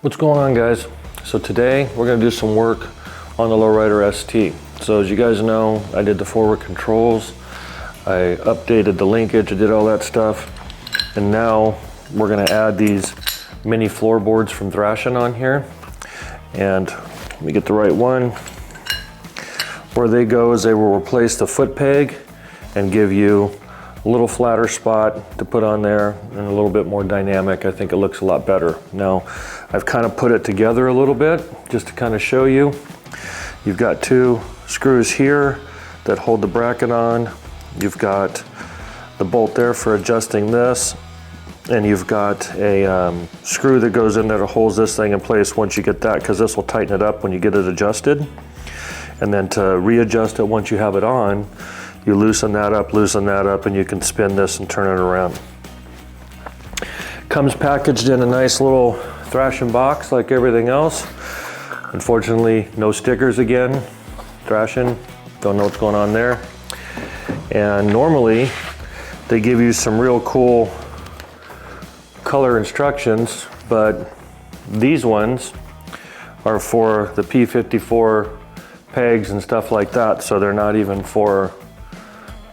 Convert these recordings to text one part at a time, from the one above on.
What's going on, guys? So today we're going to do some work on the Lowrider ST. So as you guys know, I did the forward controls, I updated the linkage, I did all that stuff, and now we're going to add these mini floorboards from Thrashin on here. And let me get the right one. Where they go is they will replace the foot peg and give you a little flatter spot to put on there and a little bit more dynamic. I think it looks a lot better. Now, I've kind of put it together a little bit just to kind of show you. You've got two screws here that hold the bracket on. You've got the bolt there for adjusting this. And you've got a screw that goes in there that holds this thing in place once you get that, because this will tighten it up when you get it adjusted. And then to readjust it once you have it on, you loosen that up, and you can spin this and turn it around. Comes packaged in a nice little Thrashin box like everything else. Unfortunately, no stickers again. Thrashin, don't know what's going on there. And normally, they give you some real cool color instructions, but these ones are for the P54 pegs and stuff like that, so they're not even for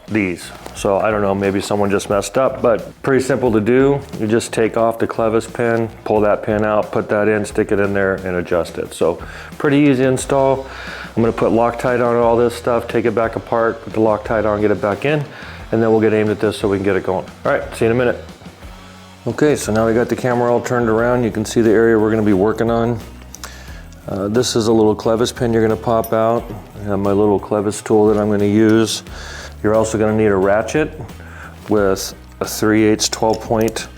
these. So I don't know, maybe someone just messed up, but pretty simple to do. You just take off the clevis pin, pull that pin out, put that in, stick it in there and adjust it. So pretty easy install. I'm gonna put Loctite on all this stuff, take it back apart, put the Loctite on, get it back in, and then we'll get aimed at this so we can get it going. All right, see you in a minute. Okay, so now we got the camera all turned around. You can see the area we're gonna be working on. This is a little clevis pin you're gonna pop out. I have my little clevis tool that I'm gonna use. You're also going to need a ratchet with a 3/8 12-point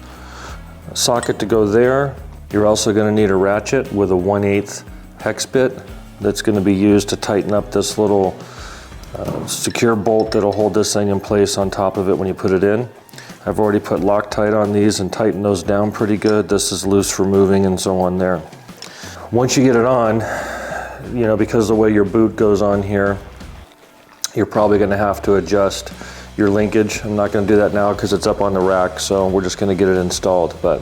socket to go there. You're also going to need a ratchet with a 1/8 hex bit that's going to be used to tighten up this little secure bolt that'll hold this thing in place on top of it when you put it in. I've already put Loctite on these and tightened those down pretty good. This is loose for moving and so on there. Once you get it on, you know, because of the way your boot goes on here, you're probably going to have to adjust your linkage. I'm not going to do that now because it's up on the rack, so we're just going to get it installed. But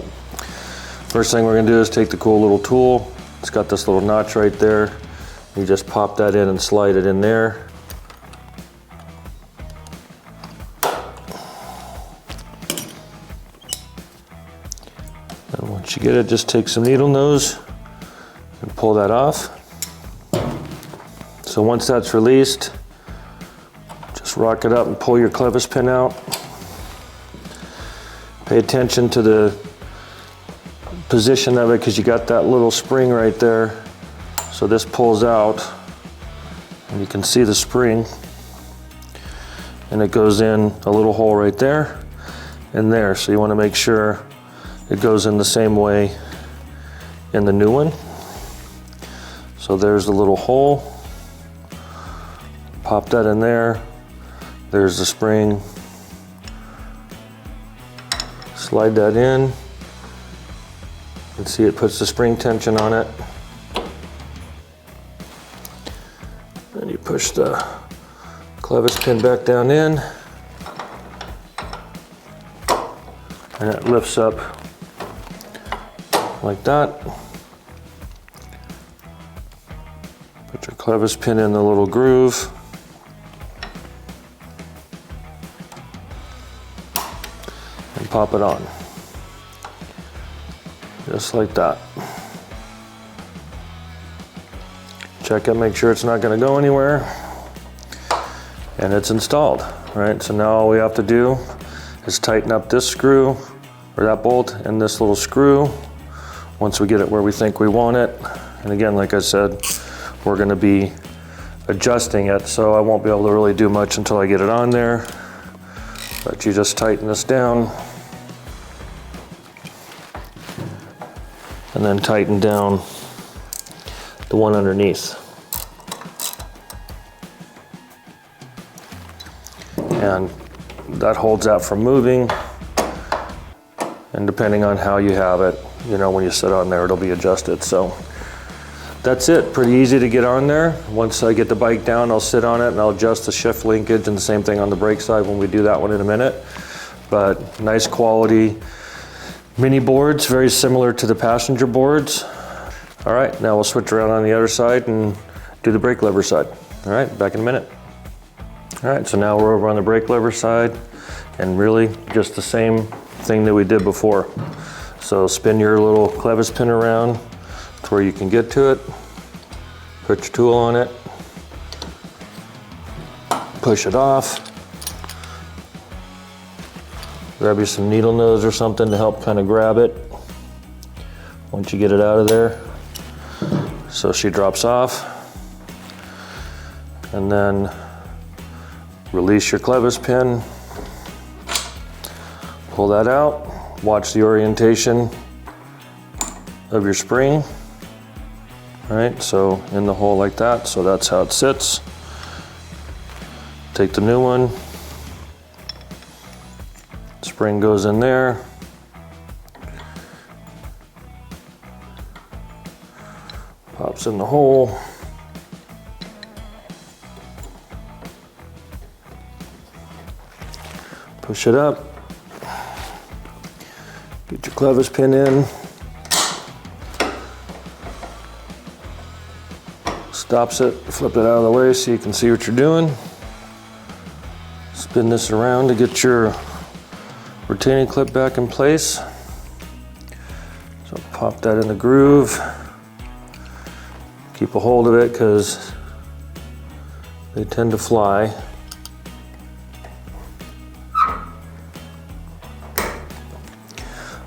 first thing we're going to do is take the cool little tool. It's got this little notch right there. You just pop that in and slide it in there. And once you get it, just take some needle nose and pull that off. So once that's released, just rock it up and pull your clevis pin out. Pay attention to the position of it because you got that little spring right there. So this pulls out and you can see the spring, and it goes in a little hole right there and there. So you want to make sure it goes in the same way in the new one. So there's the little hole. Pop that in there. There's the spring. Slide that in. And see, it puts the spring tension on it. And you push the clevis pin back down in. And it lifts up like that. Put your clevis pin in the little groove. Pop it on, just like that. Check it, make sure it's not going to go anywhere, and it's installed. Right, so now all we have to do is tighten up this screw, or that bolt, and this little screw once we get it where we think we want it. And again, like I said, we're going to be adjusting it, so I won't be able to really do much until I get it on there. But you just tighten this down and then tighten down the one underneath. And that holds that from moving. And depending on how you have it, you know, when you sit on there, it'll be adjusted. So that's it, pretty easy to get on there. Once I get the bike down, I'll sit on it and I'll adjust the shift linkage, and the same thing on the brake side when we do that one in a minute. But nice quality mini boards, very similar to the passenger boards. All right, now we'll switch around on the other side and do the brake lever side. All right, back in a minute. All right, so now we're over on the brake lever side, and really just the same thing that we did before. So spin your little clevis pin around to where you can get to it, put your tool on it, push it off, grab you some needle nose or something to help kind of grab it once you get it out of there. So she drops off, and then release your clevis pin, pull that out, watch the orientation of your spring. All right, so in the hole like that, so that's how it sits. Take the new one, spring goes in there. Pops in the hole. Push it up. Get your clevis pin in. Stops it, flip it out of the way so you can see what you're doing. Spin this around to get your retaining clip back in place. So pop that in the groove. Keep a hold of it because they tend to fly.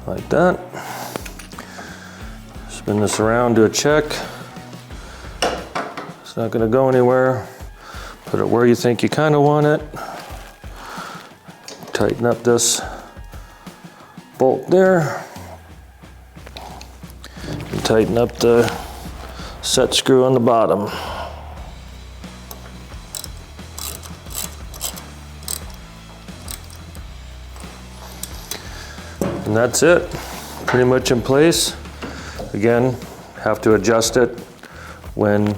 Like that. Spin this around, do a check. It's not going to go anywhere. Put it where you think you kind of want it. Tighten up this bolt there. And tighten up the set screw on the bottom. And that's it, pretty much in place. Again, have to adjust it when you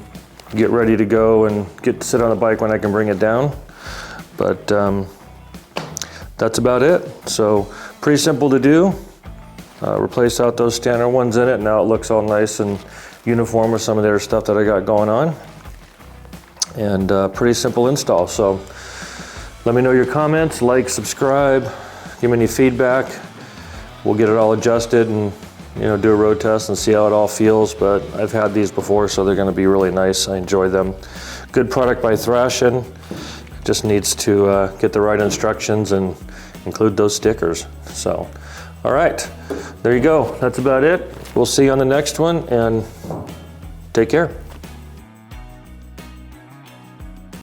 get ready to go and get to sit on the bike when I can bring it down. But that's about it. So pretty simple to do. Replace out those standard ones in it. Now it looks all nice and uniform with some of the other stuff that I got going on. And pretty simple install. So let me know your comments, like, subscribe, give me any feedback. We'll get it all adjusted and do a road test and see how it all feels. But I've had these before, so they're going to be really nice. I enjoy them. Good product by Thrashin. Just needs to get the right instructions and include those stickers. So, all right, there you go. That's about it. We'll see you on the next one, and take care.